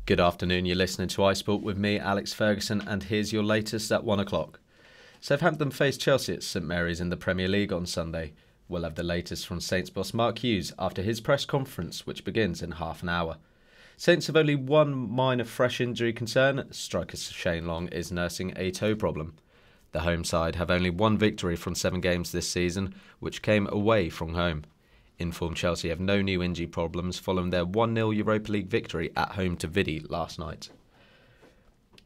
Good afternoon, you're listening to iSport with me, Alex Ferguson, and here's your latest at 1 o'clock. Southampton face Chelsea at St Mary's in the Premier League on Sunday. We'll have the latest from Saints boss Mark Hughes after his press conference, which begins in half an hour. Saints have only one minor fresh injury concern. Striker Shane Long is nursing a toe problem. The home side have only one victory from 7 games this season, which came away from home. Informed Chelsea have no new injury problems following their 1-0 Europa League victory at home to Vidi last night.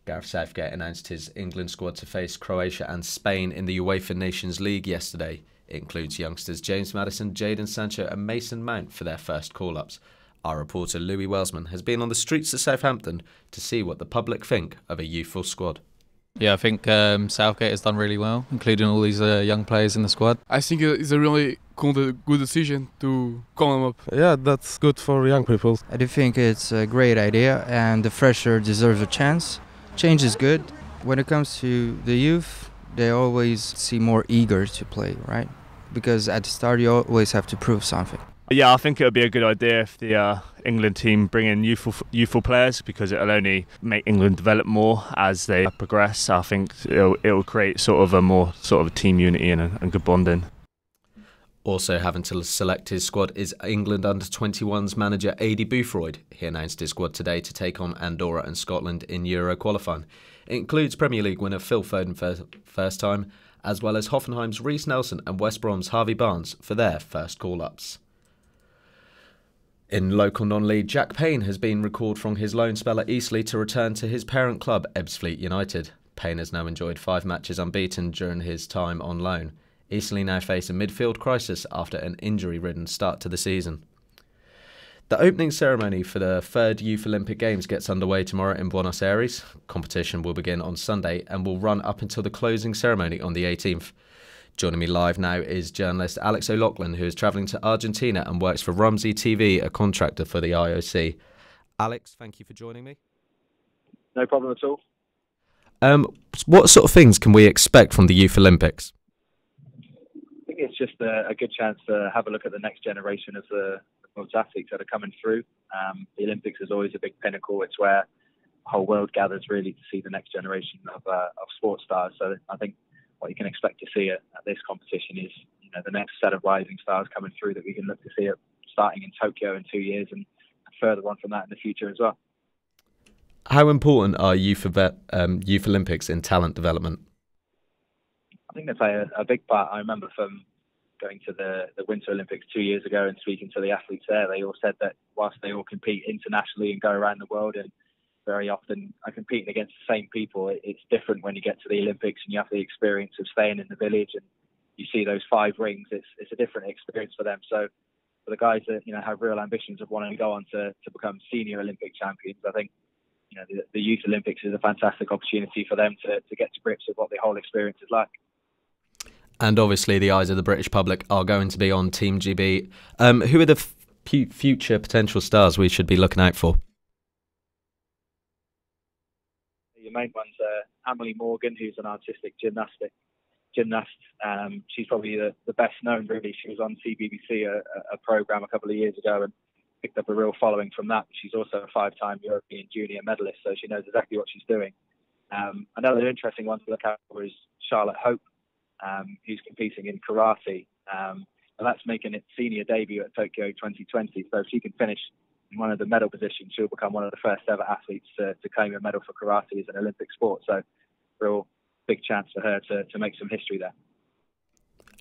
Gareth Southgate announced his England squad to face Croatia and Spain in the UEFA Nations League yesterday. It includes youngsters James Maddison, Jadon Sancho and Mason Mount for their first call-ups. Our reporter Louis Welsman has been on the streets of Southampton to see what the public think of a youthful squad. Yeah, I think Southgate has done really well, including all these young players in the squad. I think it's a really good decision to call them up. Yeah, that's good for young people. I do think it's a great idea and the fresher deserves a chance. Change is good. When it comes to the youth, they always seem more eager to play, right? Because at the start you always have to prove something. Yeah, I think it would be a good idea if the England team bring in youthful players, because it'll only make England develop more as they progress. I think it'll create sort of a team unity and good bonding. Also having to select his squad is England under-21s manager Adi Boothroyd. He announced his squad today to take on Andorra and Scotland in Euro qualifying. It includes Premier League winner Phil Foden for first time, as well as Hoffenheim's Reiss Nelson and West Brom's Harvey Barnes for their first call-ups. In local non-league, Jack Payne has been recalled from his loan spell at Eastleigh to return to his parent club, Ebbsfleet United. Payne has now enjoyed 5 matches unbeaten during his time on loan. Eastleigh now face a midfield crisis after an injury-ridden start to the season. The opening ceremony for the 3rd Youth Olympic Games gets underway tomorrow in Buenos Aires. Competition will begin on Sunday and will run up until the closing ceremony on the 18th. Joining me live now is journalist Alex O'Loughlin, who is travelling to Argentina and works for Rumsey TV, a contractor for the IOC. Alex, thank you for joining me. No problem at all. What sort of things can we expect from the Youth Olympics? I think it's just a good chance to have a look at the next generation of the athletes that are coming through. The Olympics is always a big pinnacle. It's where the whole world gathers really to see the next generation of sports stars. So I think what you can expect to see at this competition is, the next set of rising stars coming through that we can look to see it starting in Tokyo in 2 years and further on from that in the future as well. How important are Youth Olympics in talent development? I think they play a big part. I remember from going to the Winter Olympics 2 years ago and speaking to the athletes there, they all said that whilst they all compete internationally and go around the world and very often are competing against the same people, it's different when you get to the Olympics and you have the experience of staying in the village and you see those 5 rings. It's a different experience for them. So for the guys that have real ambitions of wanting to go on to become senior Olympic champions, I think the Youth Olympics is a fantastic opportunity for them to get to grips with what the whole experience is like. And obviously the eyes of the British public are going to be on Team GB. Who are the future potential stars we should be looking out for? Your main one's Amelie Morgan, who's an artistic gymnast. She's probably the best known, really. She was on CBBC, a programme a couple of years ago, and picked up a real following from that. She's also a 5-time European junior medalist, so she knows exactly what she's doing. Another interesting one to look out for is Charlotte Hope, who's competing in karate. And that's making its senior debut at Tokyo 2020. So if she can finish in one of the medal positions, she'll become one of the first ever athletes to claim a medal for karate as an Olympic sport. So real big chance for her to make some history there.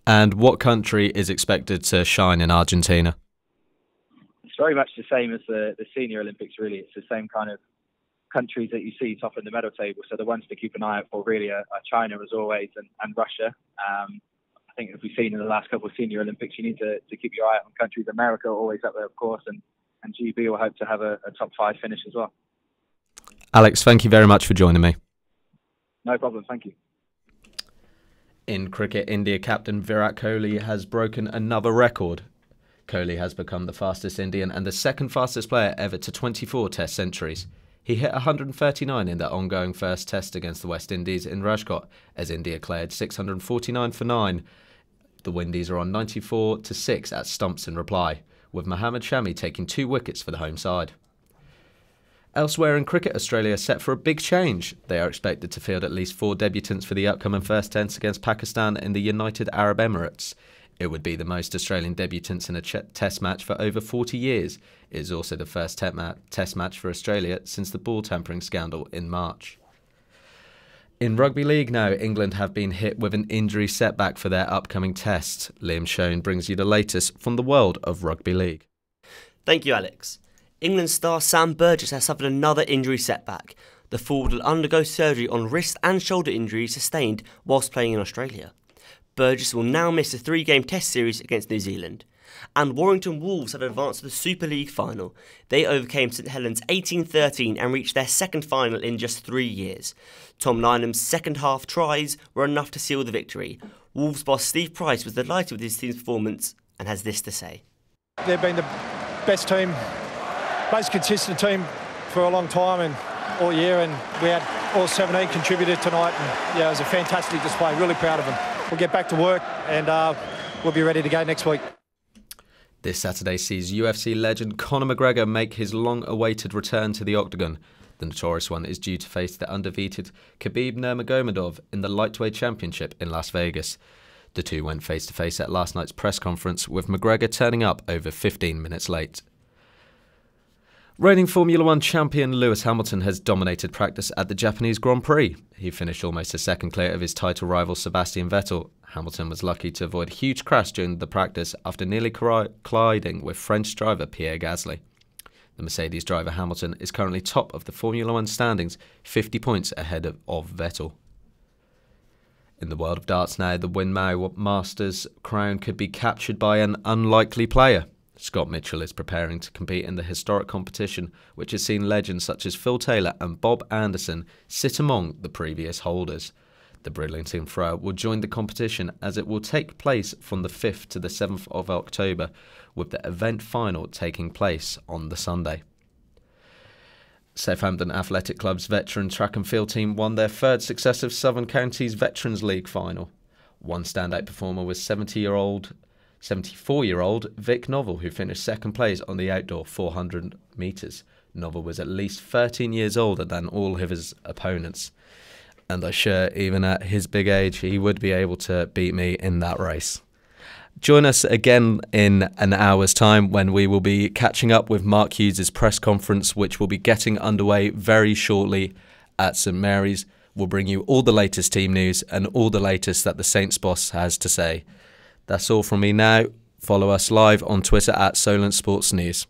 And what country is expected to shine in Argentina? It's very much the same as the senior Olympics, really. It's the same kind of countries that you see top in the medal table. So the ones to keep an eye out for really are China, as always, and Russia. I think as we've seen in the last couple of senior Olympics, you need to keep your eye out on countries. America always up there, of course, and GB will hope to have a top 5 finish as well. Alex, thank you very much for joining me. No problem, thank you. In cricket, India captain Virat Kohli has broken another record. Kohli has become the fastest Indian and the 2nd fastest player ever to 24 Test centuries. He hit 139 in the ongoing first Test against the West Indies in Rajkot as India cleared 649 for 9. The Windies are on 94-6 at stumps in reply, with Mohammad Shami taking 2 wickets for the home side. Elsewhere in cricket, Australia are set for a big change. They are expected to field at least 4 debutants for the upcoming first test against Pakistan in the United Arab Emirates. It would be the most Australian debutants in a test match for over 40 years. It is also the first test match for Australia since the ball tampering scandal in March. In rugby league now, England have been hit with an injury setback for their upcoming test. Liam Schoen brings you the latest from the world of rugby league. Thank you, Alex. England star Sam Burgess has suffered another injury setback. The forward will undergo surgery on wrist and shoulder injuries sustained whilst playing in Australia. Burgess will now miss a 3-game test series against New Zealand. And Warrington Wolves have advanced to the Super League final. They overcame St Helens 18-13 and reached their second final in just 3 years. Tom Nynham's second half tries were enough to seal the victory. Wolves boss Steve Price was delighted with his team's performance and has this to say. They've been the best team, most consistent team for a long time and all year, and we had all 17 contributed tonight, and it was a fantastic display. Really proud of them. We'll get back to work and we'll be ready to go next week. This Saturday sees UFC legend Conor McGregor make his long-awaited return to the octagon. The Notorious One is due to face the undefeated Khabib Nurmagomedov in the lightweight championship in Las Vegas. The two went face-to-face at last night's press conference, with McGregor turning up over 15 minutes late. Reigning Formula One champion Lewis Hamilton has dominated practice at the Japanese Grand Prix. He finished almost a second clear of his title rival Sebastian Vettel. Hamilton was lucky to avoid a huge crash during the practice after nearly colliding with French driver Pierre Gasly. The Mercedes driver Hamilton is currently top of the Formula One standings, 50 points ahead of Vettel. In the world of darts now, the Winmau Masters crown could be captured by an unlikely player. Scott Mitchell is preparing to compete in the historic competition, which has seen legends such as Phil Taylor and Bob Anderson sit among the previous holders. The Bridlington thrower will join the competition as it will take place from the 5th to the 7th of October, with the event final taking place on the Sunday. Southampton Athletic Club's veteran track and field team won their third successive Southern Counties Veterans League final. One standout performer was 74-year-old Vic Novell, who finished second place on the outdoor 400 metres. Novell was at least 13 years older than all of his opponents, and I'm sure even at his big age he would be able to beat me in that race. Join us again in an hour's time when we will be catching up with Mark Hughes' press conference, which will be getting underway very shortly at St Mary's. We'll bring you all the latest team news and all the latest that the Saints boss has to say. That's all from me now. Follow us live on Twitter at Solent Sports News.